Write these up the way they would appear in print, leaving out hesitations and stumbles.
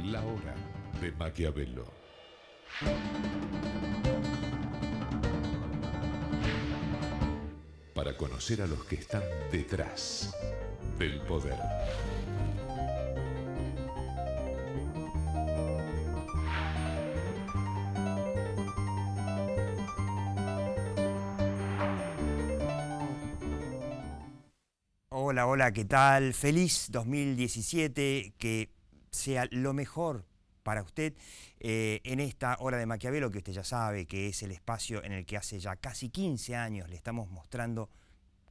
La hora de Maquiavelo. Para conocer a los que están detrás del poder. Hola, hola, ¿qué tal? Feliz 2017, que sea lo mejor para usted en esta hora de Maquiavelo, que usted ya sabe que es el espacio en el que hace ya casi 15 años le estamos mostrando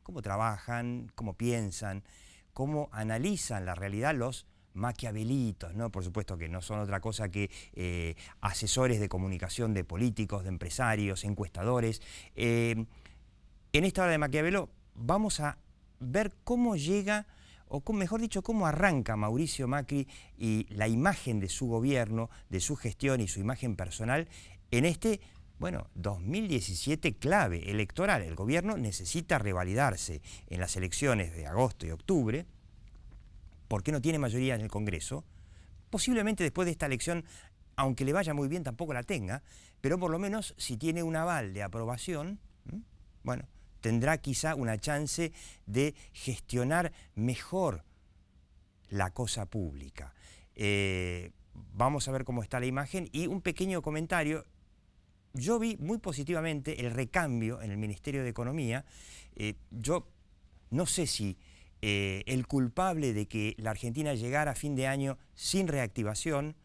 cómo trabajan, cómo piensan, cómo analizan la realidad los maquiavelitos, ¿no? Por supuesto que no son otra cosa que asesores de comunicación de políticos, de empresarios, encuestadores. En esta hora de Maquiavelo vamos a ver cómo llega, o mejor dicho, cómo arranca Mauricio Macri y la imagen de su gobierno, de su gestión y su imagen personal en este, bueno, 2017 clave electoral. El gobierno necesita revalidarse en las elecciones de agosto y octubre, porque no tiene mayoría en el Congreso. Posiblemente después de esta elección, aunque le vaya muy bien, tampoco la tenga, pero por lo menos si tiene un aval de aprobación, bueno, tendrá quizá una chance de gestionar mejor la cosa pública. Vamos a ver cómo está la imagen y un pequeño comentario. Yo vi muy positivamente el recambio en el Ministerio de Economía. Yo no sé si el culpable de que la Argentina llegara a fin de año sin reactivación,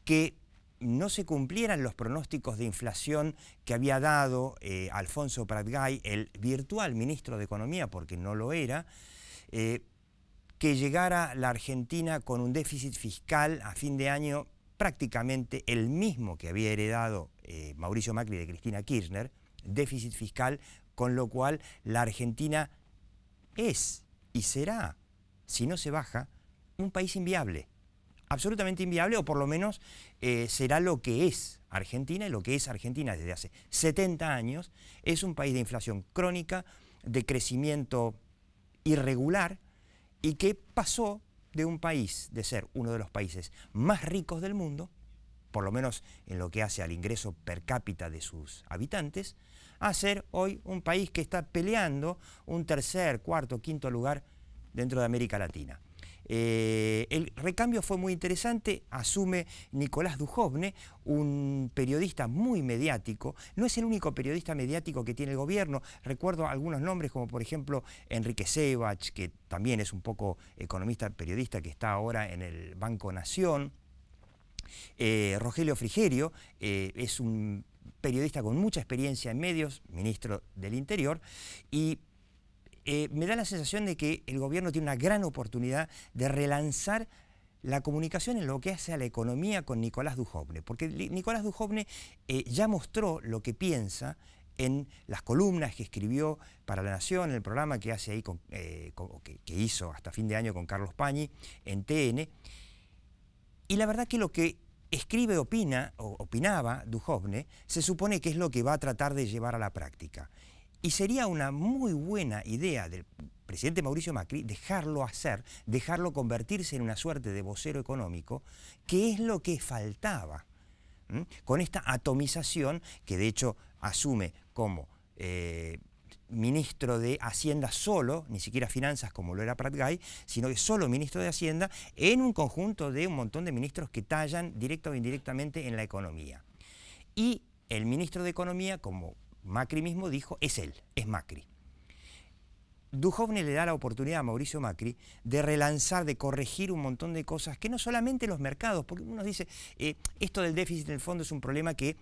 que no se cumplieran los pronósticos de inflación que había dado Alfonso Pratgay, el virtual ministro de Economía, porque no lo era, que llegara la Argentina con un déficit fiscal a fin de año prácticamente el mismo que había heredado Mauricio Macri de Cristina Kirchner, déficit fiscal, con lo cual la Argentina es y será, si no se baja, un país inviable. Absolutamente inviable, o por lo menos será lo que es Argentina, y lo que es Argentina desde hace 70 años es un país de inflación crónica, de crecimiento irregular, y que pasó de un país, de ser uno de los países más ricos del mundo, por lo menos en lo que hace al ingreso per cápita de sus habitantes, a ser hoy un país que está peleando un tercer, cuarto, quinto lugar dentro de América Latina. El recambio fue muy interesante. Asume Nicolás Dujovne, un periodista muy mediático. No es el único periodista mediático que tiene el gobierno. Recuerdo algunos nombres como por ejemplo Enrique Sebach, que también es un poco economista, periodista, que está ahora en el Banco Nación. Rogelio Frigerio es un periodista con mucha experiencia en medios, ministro del Interior, y me da la sensación de que el gobierno tiene una gran oportunidad de relanzar la comunicación en lo que hace a la economía con Nicolás Dujovne, porque Nicolás Dujovne ya mostró lo que piensa en las columnas que escribió para La Nación, en el programa que hace ahí que hizo hasta fin de año con Carlos Pañi en TN. Y la verdad que lo que escribe, opinaba Dujovne, se supone que es lo que va a tratar de llevar a la práctica. Y sería una muy buena idea del presidente Mauricio Macri dejarlo hacer, dejarlo convertirse en una suerte de vocero económico, que es lo que faltaba, con esta atomización que de hecho asume como ministro de Hacienda solo, ni siquiera Finanzas como lo era Pratgay, sino que solo ministro de Hacienda en un conjunto de un montón de ministros que tallan directa o indirectamente en la economía. Y el ministro de Economía, como Macri mismo dijo, es él, es Macri. Dujovne le da la oportunidad a Mauricio Macri de relanzar, de corregir un montón de cosas que no solamente los mercados, porque uno dice, esto del déficit en el fondo es un problema que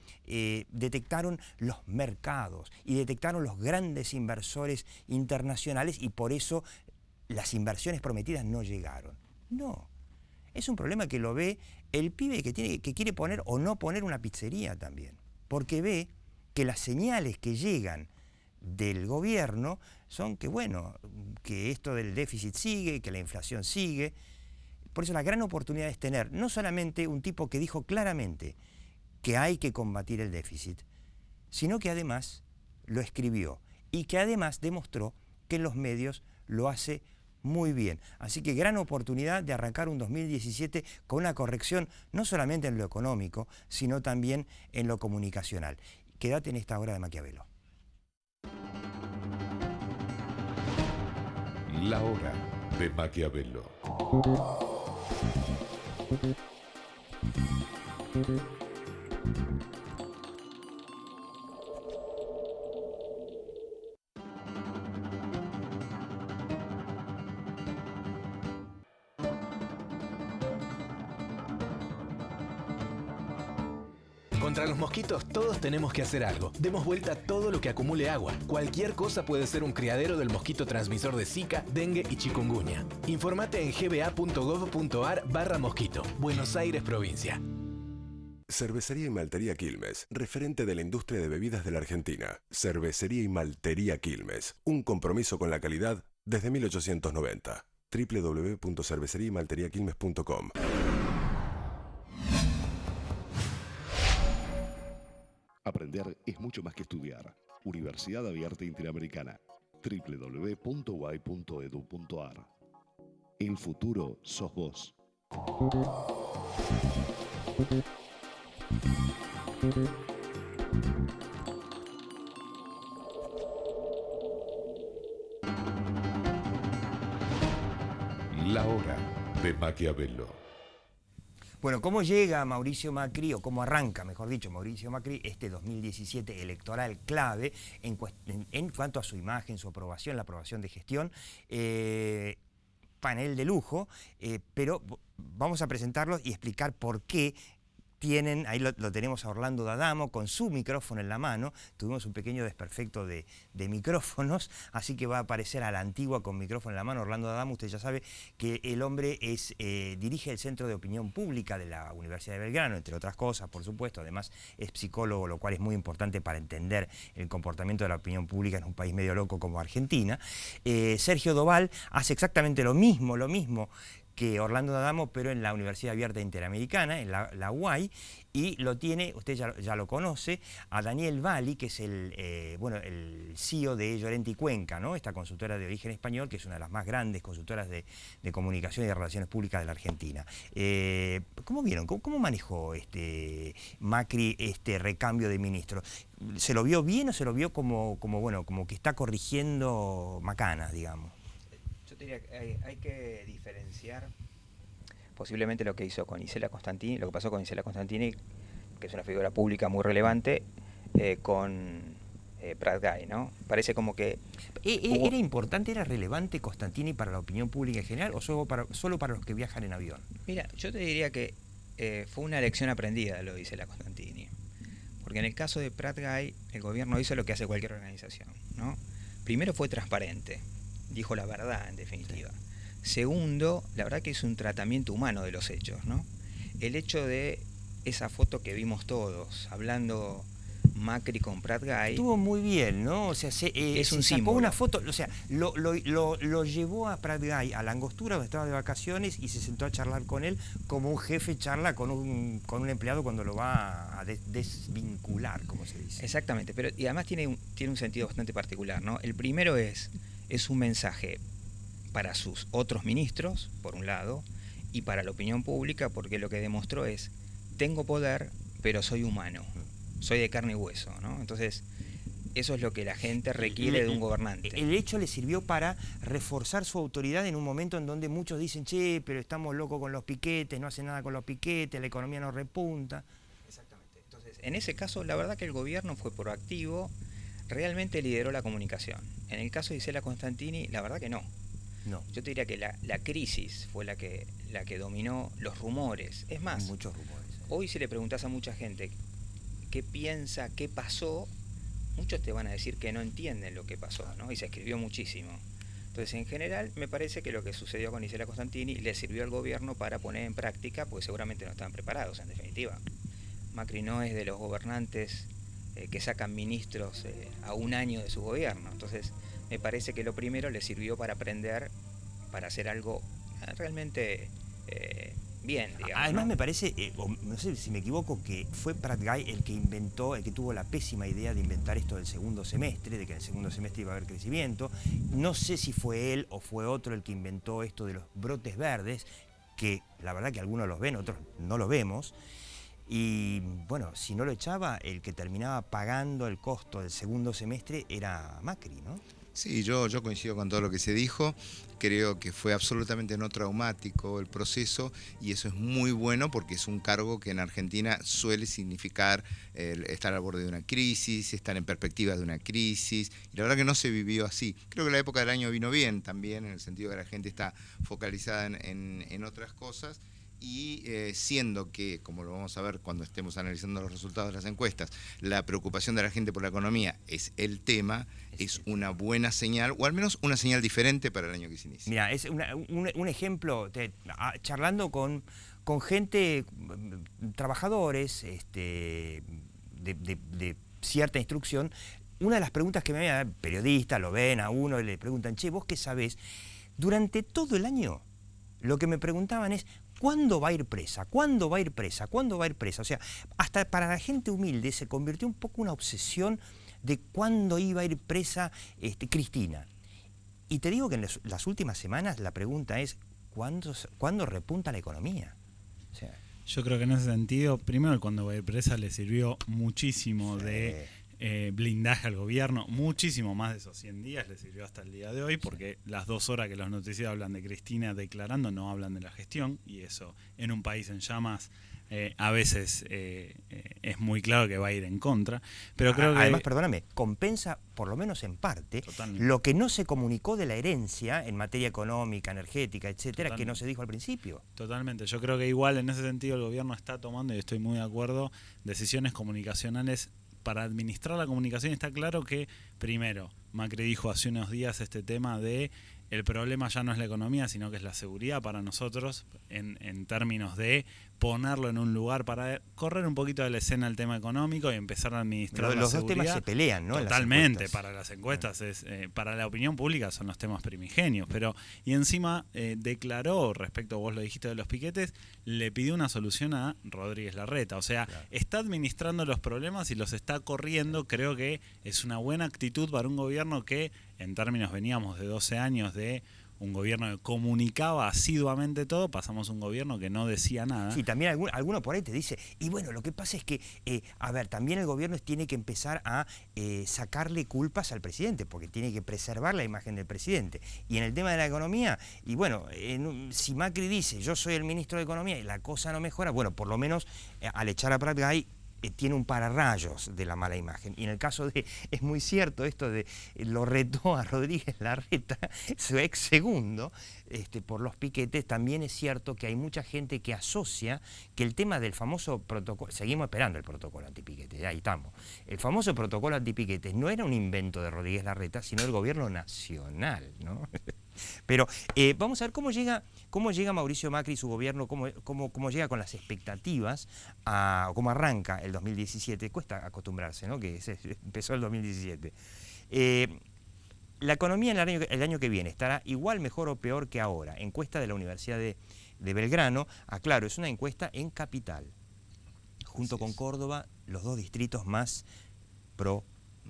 detectaron los mercados y detectaron los grandes inversores internacionales y por eso las inversiones prometidas no llegaron. No, es un problema que lo ve el pibe que quiere poner o no poner una pizzería también, porque ve que las señales que llegan del gobierno son que, bueno, que esto del déficit sigue, que la inflación sigue. Por eso la gran oportunidad es tener no solamente un tipo que dijo claramente que hay que combatir el déficit, sino que además lo escribió y que además demostró que en los medios lo hace muy bien. Así que gran oportunidad de arrancar un 2017 con una corrección no solamente en lo económico, sino también en lo comunicacional. Quédate en esta hora de Maquiavelo. La hora de Maquiavelo. Contra los mosquitos todos tenemos que hacer algo. Demos vuelta a todo lo que acumule agua. Cualquier cosa puede ser un criadero del mosquito transmisor de Zika, dengue y chikungunya. Informate en gba.gov.ar/mosquito. Buenos Aires, provincia. Cervecería y Maltería Quilmes, referente de la industria de bebidas de la Argentina. Cervecería y Maltería Quilmes, un compromiso con la calidad desde 1890. www.cerveceriaymalteriaquilmes.com. Aprender es mucho más que estudiar. Universidad Abierta Interamericana. www.uay.edu.ar. El futuro sos vos. La hora de Maquiavelo. Bueno, ¿cómo llega Mauricio Macri, o cómo arranca, mejor dicho, Mauricio Macri este 2017 electoral clave en cuanto a su imagen, su aprobación, la aprobación de gestión? Panel de lujo, pero vamos a presentarlo y explicar por qué. Ahí lo tenemos a Orlando D'Adamo con su micrófono en la mano. Tuvimos un pequeño desperfecto de micrófonos, así que va a aparecer a la antigua con micrófono en la mano. Orlando D'Adamo, usted ya sabe que el hombre dirige el Centro de Opinión Pública de la Universidad de Belgrano, entre otras cosas, por supuesto. Además es psicólogo, lo cual es muy importante para entender el comportamiento de la opinión pública en un país medio loco como Argentina. Sergio Doval hace exactamente lo mismo que Orlando D'Adamo, pero en la Universidad Abierta Interamericana, en la UAI, y lo tiene, usted ya lo conoce, a Daniel Valli, que es el CEO de Llorente y Cuenca, ¿no? Esta consultora de origen español, que es una de las más grandes consultoras de comunicación y de relaciones públicas de la Argentina. ¿Cómo vieron? ¿Cómo manejó Macri este recambio de ministros? ¿Se lo vio bien o se lo vio como que está corrigiendo macanas, digamos? Yo diría que hay que diferenciar posiblemente lo que hizo con Isela Costantini, lo que pasó con Isela Costantini, que es una figura pública muy relevante, con Prat Guy, ¿no? Parece como que... ¿Era importante, era relevante Costantini para la opinión pública en general o solo para los que viajan en avión? Mira, yo te diría que fue una lección aprendida lo de Isela Costantini. Porque en el caso de Prat Guy, el gobierno hizo lo que hace cualquier organización, ¿no? Primero fue transparente. Dijo la verdad, en definitiva. Segundo, la verdad que es un tratamiento humano de los hechos, ¿no? El hecho de esa foto que vimos todos, hablando Macri con Prat Guy... Estuvo muy bien, ¿no? O sea, es un sacó símbolo. una foto, o sea, lo llevó a Prat Guy a la Angostura, donde estaba de vacaciones, y se sentó a charlar con él como un jefe charla con un empleado cuando lo va a desvincular, como se dice. Exactamente, pero y además tiene un sentido bastante particular, ¿no? El primero es un mensaje para sus otros ministros, por un lado, y para la opinión pública, porque lo que demostró es, tengo poder, pero soy humano, soy de carne y hueso, ¿no? Entonces, eso es lo que la gente requiere de un gobernante. El hecho le sirvió para reforzar su autoridad en un momento en donde muchos dicen, che, pero estamos locos con los piquetes, no hacen nada con los piquetes, la economía no repunta. Exactamente. Entonces, en ese caso, la verdad que el gobierno fue proactivo, realmente lideró la comunicación. En el caso de Isela Costantini, la verdad que no. Yo te diría que la crisis fue la que dominó los rumores. Es más, muchos rumores. Hoy si le preguntás a mucha gente qué piensa, qué pasó, muchos te van a decir que no entienden lo que pasó, ¿no? Y se escribió muchísimo. Entonces, en general, me parece que lo que sucedió con Isela Costantini le sirvió al gobierno para poner en práctica, porque seguramente no estaban preparados, en definitiva. Macri no es de los gobernantes que sacan ministros a un año de su gobierno. Entonces, me parece que lo primero le sirvió para aprender, para hacer algo realmente bien, digamos. Además ¿no? me parece, no sé si me equivoco, que fue Prat Guy el que tuvo la pésima idea de inventar esto del segundo semestre, de que en el segundo semestre iba a haber crecimiento. No sé si fue él o fue otro el que inventó esto de los brotes verdes, que la verdad que algunos los ven, otros no los vemos. Y bueno, si no lo echaba, el que terminaba pagando el costo del segundo semestre era Macri, ¿no? Sí, yo coincido con todo lo que se dijo. Creo que fue absolutamente no traumático el proceso y eso es muy bueno porque es un cargo que en Argentina suele significar estar al borde de una crisis, estar en perspectiva de una crisis. Y la verdad que no se vivió así. Creo que la época del año vino bien también, en el sentido que la gente está focalizada en otras cosas. Y siendo que, como lo vamos a ver cuando estemos analizando los resultados de las encuestas, la preocupación de la gente por la economía es el tema, es una buena señal, o al menos una señal diferente para el año que se inicia. Mira, es un ejemplo, charlando con gente, trabajadores de cierta instrucción, una de las preguntas que me hacen, periodistas, lo ven a uno y le preguntan, che, ¿vos qué sabés? Durante todo el año, lo que me preguntaban es, ¿cuándo va a ir presa? ¿Cuándo va a ir presa? ¿Cuándo va a ir presa? O sea, hasta para la gente humilde se convirtió un poco una obsesión de cuándo iba a ir presa Cristina. Y te digo que en las últimas semanas la pregunta es, ¿cuándo repunta la economía? O sea, yo creo que en ese sentido, primero cuando va a ir presa le sirvió muchísimo de blindaje al gobierno, muchísimo más de esos 100 días le sirvió hasta el día de hoy, porque las 2 horas que los noticieros hablan de Cristina declarando no hablan de la gestión, y eso en un país en llamas a veces es muy claro que va a ir en contra, pero creo que... Además, perdóname, compensa por lo menos en parte lo que no se comunicó de la herencia en materia económica, energética, etcétera, que no se dijo al principio. Totalmente, yo creo que igual en ese sentido el gobierno está tomando, y estoy muy de acuerdo, decisiones comunicacionales para administrar la comunicación. Está claro que, primero, Macri dijo hace unos días este tema de el problema ya no es la economía, sino que es la seguridad para nosotros, en términos de ponerlo en un lugar para correr un poquito de la escena el tema económico y empezar a administrar la seguridad. Los dos temas se pelean, ¿no? Totalmente, para las encuestas, para la opinión pública son los temas primigenios, pero y encima declaró, respecto, vos lo dijiste de los piquetes, le pidió una solución a Rodríguez Larreta, o sea, está administrando los problemas y los está corriendo. Creo que es una buena actitud para un gobierno que, en términos, veníamos de 12 años de un gobierno que comunicaba asiduamente todo, pasamos a un gobierno que no decía nada. Sí, también alguno por ahí te dice, y bueno, lo que pasa es que, a ver, también el gobierno tiene que empezar a sacarle culpas al presidente, porque tiene que preservar la imagen del presidente. Y en el tema de la economía, y bueno, si Macri dice, yo soy el ministro de Economía y la cosa no mejora, bueno, por lo menos al echar a Prat Guy, tiene un pararrayos de la mala imagen. Y en el caso de, es muy cierto esto de, lo retó a Rodríguez Larreta, su ex segundo, por los piquetes. También es cierto que hay mucha gente que asocia que el tema del famoso protocolo, seguimos esperando el protocolo antipiquetes, ahí estamos, el famoso protocolo antipiquetes no era un invento de Rodríguez Larreta, sino del gobierno nacional, ¿no? Pero vamos a ver cómo llega Mauricio Macri y su gobierno, cómo llega con las expectativas, cómo arranca el 2017. Cuesta acostumbrarse, ¿no? Que empezó el 2017. La economía el año que viene estará igual, mejor o peor que ahora. Encuesta de la Universidad de Belgrano. Aclaro, es una encuesta en Capital. Junto con Córdoba, los 2 distritos más pro,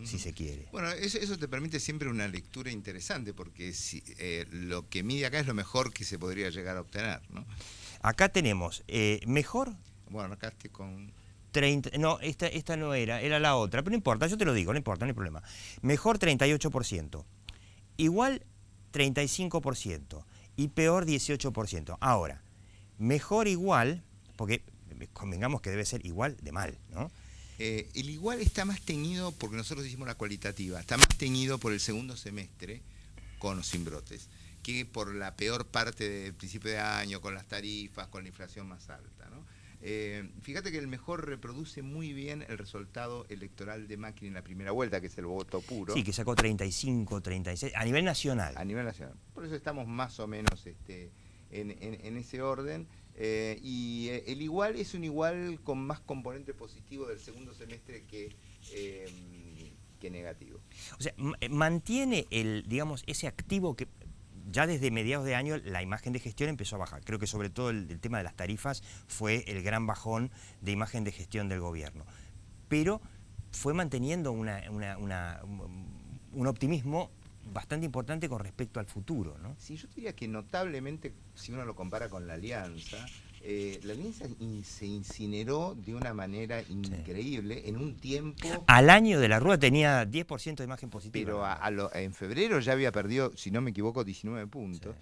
si se quiere. Bueno, eso te permite siempre una lectura interesante, porque lo que mide acá es lo mejor que se podría llegar a obtener, ¿no? Acá tenemos mejor... Bueno, acá estoy con... 30, no, esta no era la otra, pero no importa, yo te lo digo, no importa, no hay problema. Mejor 38%, igual 35% y peor 18%. Ahora, mejor igual, porque convengamos que debe ser igual de mal, ¿no? El igual está más teñido, porque nosotros hicimos la cualitativa, está más teñido por el segundo semestre, con o sin brotes, que por la peor parte del principio de año, con las tarifas, con la inflación más alta, ¿no? Fíjate que el mejor reproduce muy bien el resultado electoral de Macri en la primera vuelta, que es el voto puro. Sí, que sacó 35, 36, a nivel nacional. A nivel nacional. Por eso estamos más o menos en ese orden. Y el igual es un igual con más componente positivo del segundo semestre que negativo. O sea, mantiene digamos, ese activo que ya desde mediados de año la imagen de gestión empezó a bajar. Creo que sobre todo el tema de las tarifas fue el gran bajón de imagen de gestión del gobierno. Pero fue manteniendo un optimismo bastante importante con respecto al futuro, ¿no? Sí, yo diría que notablemente, si uno lo compara con la Alianza se incineró de una manera increíble en un tiempo... Al año de la Rúa tenía 10% de imagen positiva. Pero en febrero ya había perdido, si no me equivoco, 19 puntos.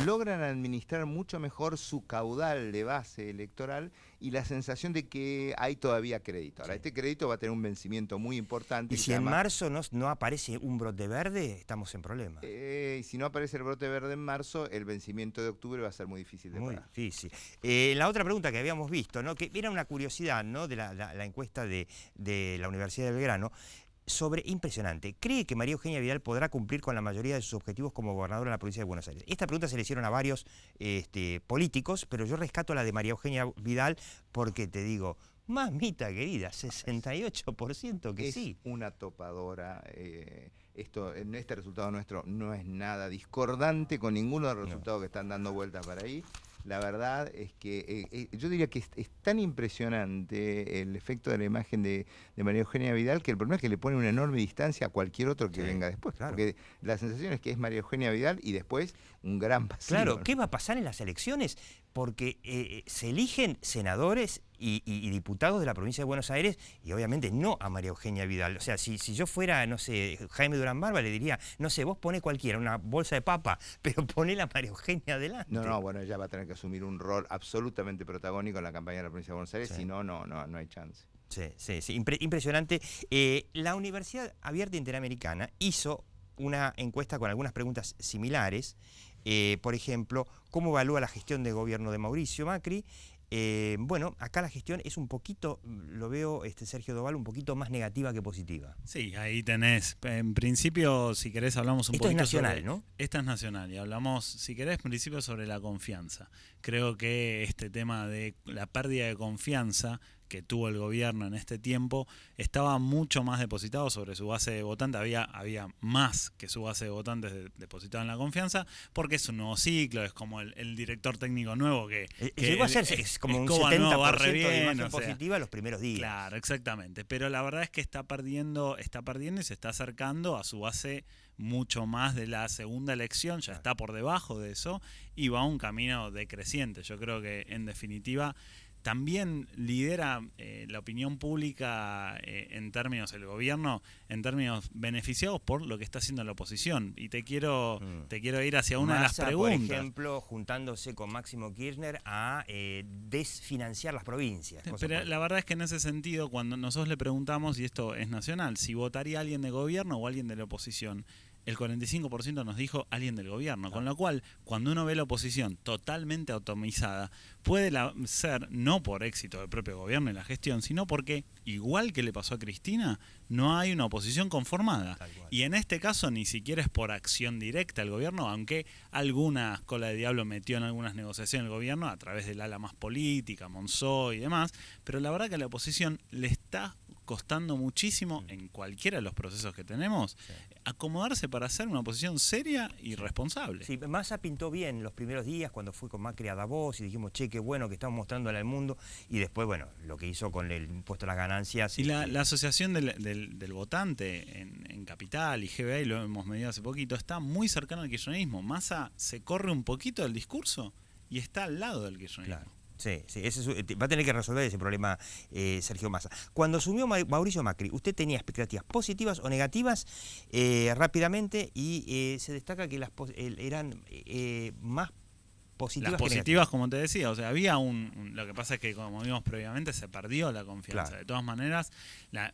Logran administrar mucho mejor su caudal de base electoral y la sensación de que hay todavía crédito. Ahora, este crédito va a tener un vencimiento muy importante. Y si en marzo no aparece un brote verde, estamos en problemas. Si no aparece el brote verde en marzo, el vencimiento de octubre va a ser muy difícil de pagar. Muy difícil. La otra pregunta que habíamos visto, ¿no? Que era una curiosidad, ¿no? De la encuesta de la Universidad de Belgrano, impresionante. ¿Cree que María Eugenia Vidal podrá cumplir con la mayoría de sus objetivos como gobernadora de la provincia de Buenos Aires? Esta pregunta se le hicieron a varios políticos, pero yo rescato la de María Eugenia Vidal porque te digo, mamita querida, 68% que sí. Es una topadora. Este resultado nuestro no es nada discordante con ninguno de los resultados que están dando vueltas para ahí. La verdad es que yo diría que es tan impresionante el efecto de la imagen de María Eugenia Vidal que el problema es que le pone una enorme distancia a cualquier otro que venga después. Claro. Porque la sensación es que es María Eugenia Vidal y después un gran vacío. Claro, ¿qué va a pasar en las elecciones? Porque se eligen senadores y diputados de la provincia de Buenos Aires y obviamente no a María Eugenia Vidal. O sea, si yo fuera, no sé, Jaime Durán Barba, le diría, no sé, vos poné cualquiera, una bolsa de papa, pero poné la María Eugenia adelante. No, bueno, ella va a tener que asumir un rol absolutamente protagónico en la campaña de la provincia de Buenos Aires, si no hay chance. Sí, impresionante. La Universidad Abierta Interamericana hizo una encuesta con algunas preguntas similares. Por ejemplo, ¿cómo evalúa la gestión de gobierno de Mauricio Macri? Bueno, acá la gestión es un poquito, lo veo, Sergio Doval, un poquito más negativa que positiva. Sí, ahí tenés. En principio, si querés, hablamos un poquito sobre... Esto es nacional, ¿no? Esta es nacional y hablamos, si querés, en principio sobre la confianza. Creo que este tema de la pérdida de confianza que tuvo el gobierno en este tiempo estaba mucho más depositado sobre su base de votantes, había más que su base de votantes depositado en la confianza, porque es un nuevo ciclo, es como el director técnico nuevo que llegó a ser como un 70% de imagen positiva los primeros días. Claro, exactamente, pero la verdad es que está perdiendo y se está acercando a su base mucho más de la segunda elección, ya está por debajo de eso y va a un camino decreciente. Yo creo que en definitiva también lidera la opinión pública en términos del gobierno, en términos beneficiados por lo que está haciendo la oposición. Y te quiero ir hacia una Massa, de las preguntas. por ejemplo, juntándose con Máximo Kirchner a desfinanciar las provincias. Pero la verdad es que en ese sentido, cuando nosotros le preguntamos, y esto es nacional, si votaría alguien de gobierno o alguien de la oposición, el 45% nos dijo alguien del gobierno, con lo cual, cuando uno ve la oposición totalmente atomizada, puede ser no por éxito del propio gobierno y la gestión, sino porque, igual que le pasó a Cristina, no hay una oposición conformada. Y en este caso ni siquiera es por acción directa del gobierno, aunque alguna cola de diablo metió en algunas negociaciones el gobierno a través del ala más política, Monzó y demás, pero la verdad que a la oposición le está costando muchísimo en cualquiera de los procesos que tenemos acomodarse para hacer una oposición seria y responsable. Sí, Massa pintó bien los primeros días cuando fue con Macri a Davos y dijimos, che, qué bueno que estamos mostrándole al mundo, y después, bueno, lo que hizo con el impuesto a las ganancias. Y la asociación del votante en Capital y GBA, y lo hemos medido hace poquito, está muy cercano al kirchnerismo. Massa se corre un poquito del discurso y está al lado del kirchnerismo. Claro. Sí, va a tener que resolver ese problema Sergio Massa. Cuando asumió Mauricio Macri, ¿usted tenía expectativas positivas o negativas rápidamente? Y se destaca que eran más positivas. Las positivas, como te decía, o sea, había lo que pasa es que, como vimos previamente, se perdió la confianza. Claro. De todas maneras,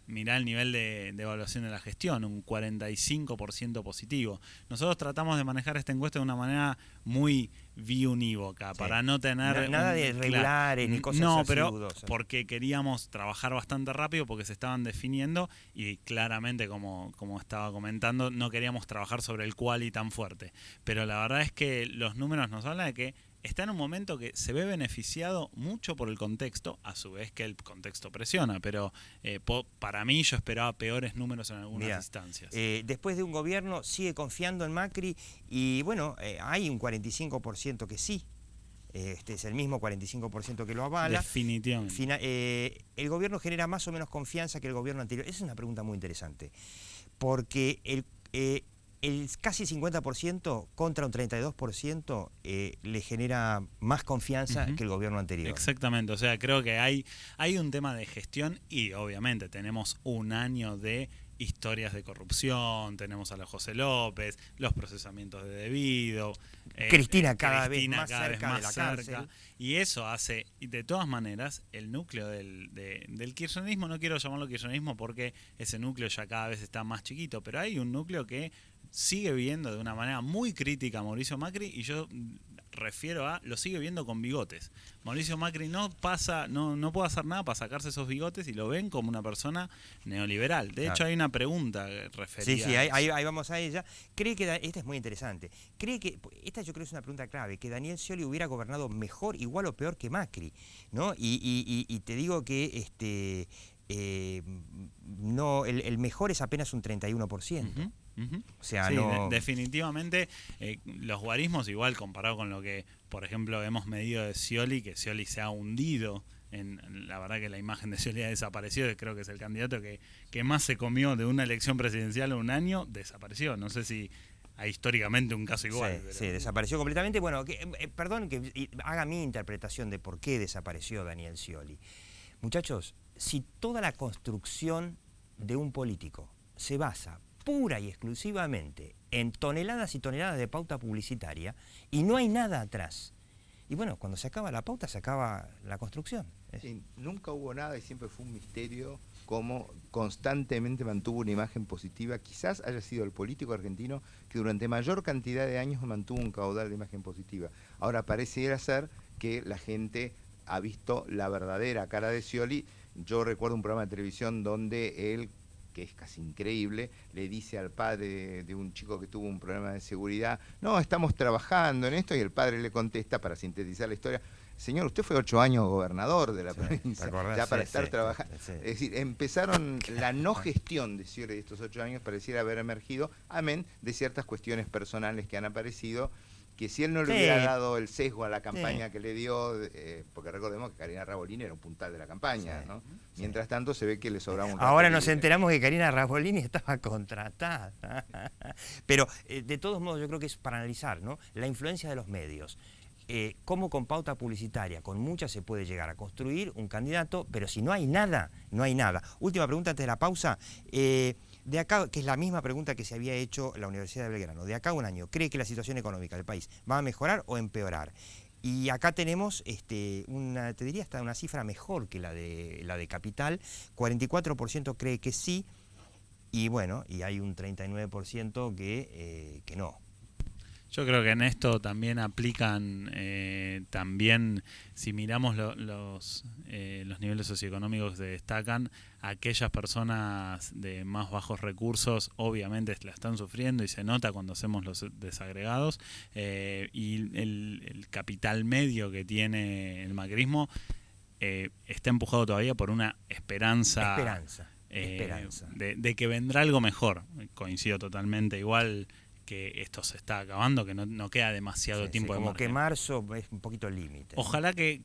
mirá el nivel de evaluación de la gestión, un 45% positivo. Nosotros tratamos de manejar esta encuesta de una manera muy biunívoca, para no tener... Nada de regulares ni cosas así. No, pero porque queríamos trabajar bastante rápido porque se estaban definiendo y claramente, como estaba comentando, no queríamos trabajar sobre el quali tan fuerte. Pero la verdad es que los números nos hablan de que está en un momento que se ve beneficiado mucho por el contexto, a su vez que el contexto presiona, pero para mí yo esperaba peores números en algunas instancias. Después de un gobierno sigue confiando en Macri y bueno, hay un 45% que sí. Este es el mismo 45% que lo avala. Definitivamente. El gobierno genera más o menos confianza que el gobierno anterior. Esa es una pregunta muy interesante, porque el casi 50% contra un 32% le genera más confianza que el gobierno anterior. Exactamente, o sea, creo que hay un tema de gestión y obviamente tenemos un año de historias de corrupción, tenemos a la José López, los procesamientos de debido, Cristina cada vez más cerca de la cárcel. Y eso hace, de todas maneras, el núcleo del kirchnerismo, no quiero llamarlo kirchnerismo porque ese núcleo ya cada vez está más chiquito, pero hay un núcleo que sigue viendo de una manera muy crítica a Mauricio Macri, y yo refiero a, lo sigue viendo con bigotes. Mauricio Macri no puede hacer nada para sacarse esos bigotes y lo ven como una persona neoliberal. De hecho, hay una pregunta referida. Sí, ahí vamos a ella. ¿Cree que, esta es muy interesante, esta yo creo es una pregunta clave, que Daniel Scioli hubiera gobernado mejor, igual o peor que Macri, ¿no? Y te digo que no, el mejor es apenas un 31%. O sea, sí, no... definitivamente los guarismos, igual comparado con lo que, por ejemplo, hemos medido de Scioli, que Scioli se ha hundido, la verdad que la imagen de Scioli ha desaparecido, creo que es el candidato que más se comió de una elección presidencial en un año, desapareció. No sé si hay históricamente un caso igual. Sí, sí, desapareció completamente. Bueno, perdón que haga mi interpretación de por qué desapareció Daniel Scioli. Muchachos, si toda la construcción de un político se basa pura y exclusivamente en toneladas y toneladas de pauta publicitaria y no hay nada atrás, y bueno, cuando se acaba la pauta se acaba la construcción. Sí, nunca hubo nada y siempre fue un misterio cómo constantemente mantuvo una imagen positiva. Quizás haya sido el político argentino que durante mayor cantidad de años mantuvo un caudal de imagen positiva. Ahora pareciera ser que la gente ha visto la verdadera cara de Scioli. Yo recuerdo un programa de televisión donde él, que es casi increíble, le dice al padre de un chico que tuvo un problema de seguridad: no, estamos trabajando en esto, y el padre le contesta, para sintetizar la historia: señor, usted fue 8 años gobernador de la provincia, ya para estar trabajando. Es decir, empezaron la no gestión de Scioli de estos 8 años, pareciera haber emergido, amén de ciertas cuestiones personales que han aparecido, que si él no le hubiera dado el sesgo a la campaña que le dio, porque recordemos que Karina Rabolini era un puntal de la campaña, ¿no? Mientras tanto se ve que le sobraba un... Ahora nos enteramos que Karina Rabolini estaba contratada. Pero de todos modos yo creo que es para analizar, ¿no?, la influencia de los medios. Cómo con pauta publicitaria, con mucha, se puede llegar a construir un candidato, pero si no hay nada, no hay nada. Última pregunta antes de la pausa. De acá, que es la misma pregunta que se había hecho la Universidad de Belgrano, de acá a un año, ¿cree que la situación económica del país va a mejorar o empeorar? Y acá tenemos, te diría hasta una cifra mejor que la de Capital. 44% cree que sí, y bueno, y hay un 39% que no. Yo creo que en esto también aplican, también si miramos los niveles socioeconómicos que destacan, aquellas personas de más bajos recursos obviamente la están sufriendo y se nota cuando hacemos los desagregados, y el capital medio que tiene el macrismo está empujado todavía por una esperanza. De que vendrá algo mejor. Coincido totalmente, igual que esto se está acabando, que no queda demasiado tiempo de como margen. que marzo es un poquito el límite. Ojalá que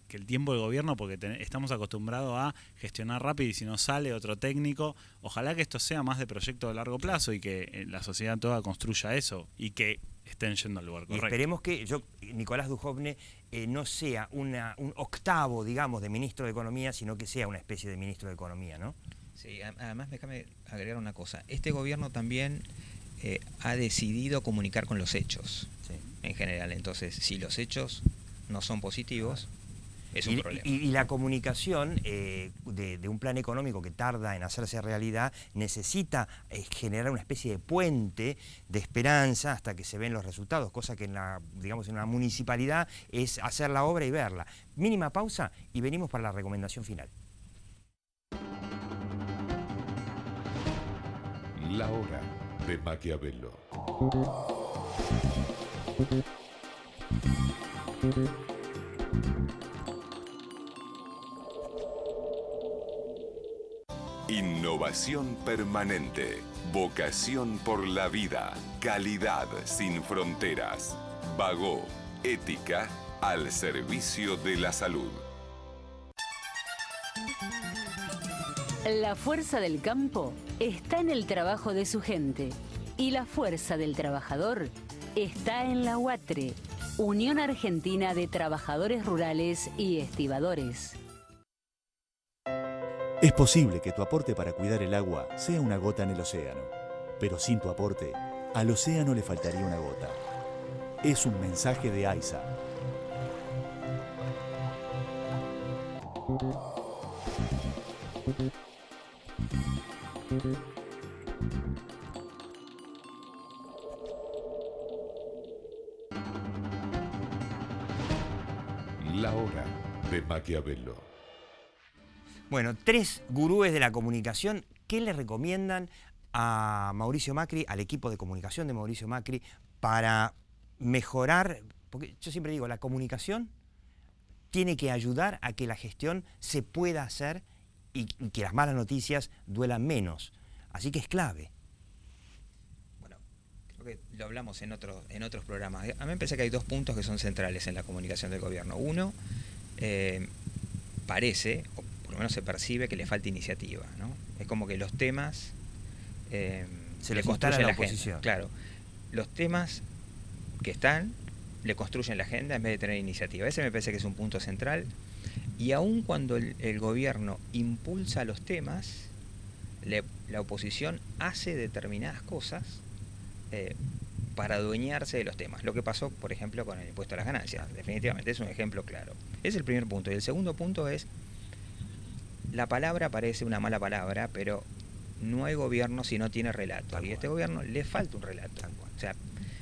el tiempo del gobierno, porque estamos acostumbrados a gestionar rápido y si no sale otro técnico, ojalá que esto sea más de proyecto de largo plazo y que la sociedad toda construya eso y que estén yendo al lugar correcto. Y esperemos que Nicolás Dujovne no sea un octavo, digamos, de ministro de Economía, sino que sea una especie de ministro de Economía, ¿no? Sí, además déjame agregar una cosa. Este gobierno también ha decidido comunicar con los hechos, en general. Entonces, si los hechos no son positivos, es un problema. Y la comunicación de un plan económico que tarda en hacerse realidad necesita generar una especie de puente de esperanza hasta que se ven los resultados, cosa que en una municipalidad es hacer la obra y verla. Mínima pausa y venimos para la recomendación final. La hora de Maquiavelo. Innovación permanente, vocación por la vida, calidad sin fronteras. Bagó, ética al servicio de la salud. La fuerza del campo está en el trabajo de su gente y la fuerza del trabajador está en la UATRE, Unión Argentina de Trabajadores Rurales y Estibadores. Es posible que tu aporte para cuidar el agua sea una gota en el océano, pero sin tu aporte, al océano le faltaría una gota. Es un mensaje de AISA. La hora de Maquiavelo. Bueno, 3 gurúes de la comunicación, ¿qué le recomiendan a Mauricio Macri, al equipo de comunicación de Mauricio Macri, para mejorar? Porque yo siempre digo, la comunicación tiene que ayudar a que la gestión se pueda hacer y que las malas noticias duelan menos. Así que es clave. Bueno, creo que lo hablamos en otros programas. A mí me parece que hay 2 puntos que son centrales en la comunicación del gobierno. Uno, parece, o por lo menos se percibe, que le falta iniciativa, ¿no? Es como que los temas se le construyen a la oposición. Claro, los temas que están le construyen la agenda en vez de tener iniciativa. Ese me parece que es un punto central. Y aun cuando el gobierno impulsa los temas, la oposición hace determinadas cosas para adueñarse de los temas. Lo que pasó, por ejemplo, con el impuesto a las ganancias. Definitivamente es un ejemplo claro. Es el primer punto. Y el segundo punto es, la palabra parece una mala palabra, pero no hay gobierno si no tiene relato. Y a este gobierno le falta un relato. O sea,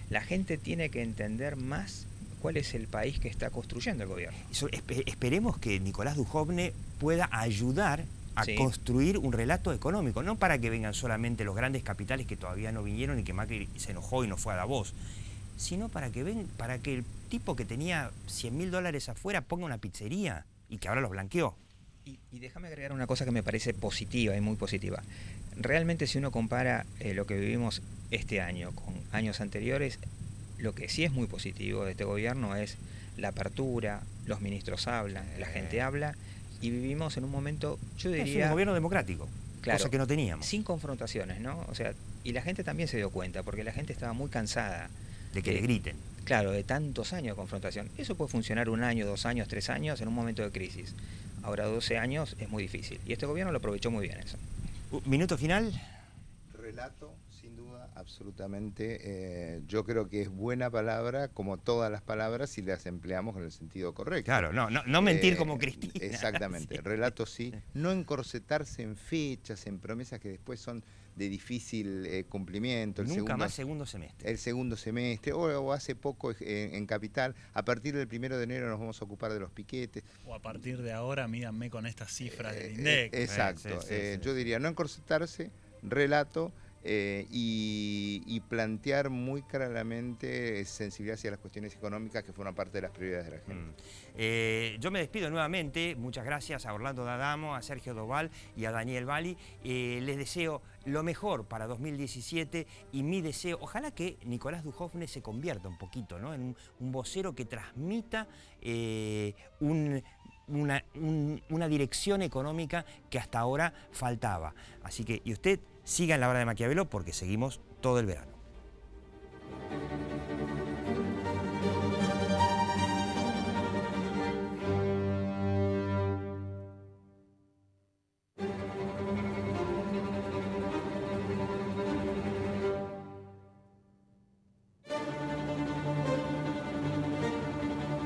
la gente tiene que entender más cuál es el país que está construyendo el gobierno. Esperemos que Nicolás Dujovne pueda ayudar a construir un relato económico, no para que vengan solamente los grandes capitales que todavía no vinieron y que Macri se enojó y no fue a Davos, sino para que el tipo que tenía $100.000 afuera ponga una pizzería y que ahora los blanqueó. Y déjame agregar una cosa que me parece positiva y muy positiva. Realmente, si uno compara lo que vivimos este año con años anteriores, lo que sí es muy positivo de este gobierno es la apertura, los ministros hablan, la gente habla, y vivimos en un momento, yo diría... Es un gobierno democrático, claro, cosa que no teníamos. Sin confrontaciones, ¿no? O sea, y la gente también se dio cuenta, porque la gente estaba muy cansada. De que le griten. Claro, de tantos años de confrontación. Eso puede funcionar 1 año, 2 años, 3 años en un momento de crisis. Ahora 12 años es muy difícil. Y este gobierno lo aprovechó muy bien eso. ¿Minuto final? Relato, sin duda, absolutamente. Yo creo que es buena palabra, como todas las palabras, si las empleamos en el sentido correcto. Claro, no mentir como Cristina. Exactamente, sí. Relato sí. No encorsetarse en fechas, en promesas que después son de difícil cumplimiento. Nunca más segundo semestre. El segundo semestre, o hace poco en Capital, a partir del 1 de enero nos vamos a ocupar de los piquetes. O a partir de ahora, mídanme con estas cifras del INDEC. Exacto, yo diría no encorsetarse, relato, y plantear muy claramente sensibilidad hacia las cuestiones económicas que forman parte de las prioridades de la gente. Yo me despido nuevamente, muchas gracias a Orlando D'Adamo, a Sergio Doval y a Daniel Valli. Les deseo lo mejor para 2017 y mi deseo, ojalá que Nicolás Dujovne se convierta un poquito, ¿no?, en un vocero que transmita una dirección económica que hasta ahora faltaba. Así que, y usted siga en la hora de Maquiavelo porque seguimos todo el verano.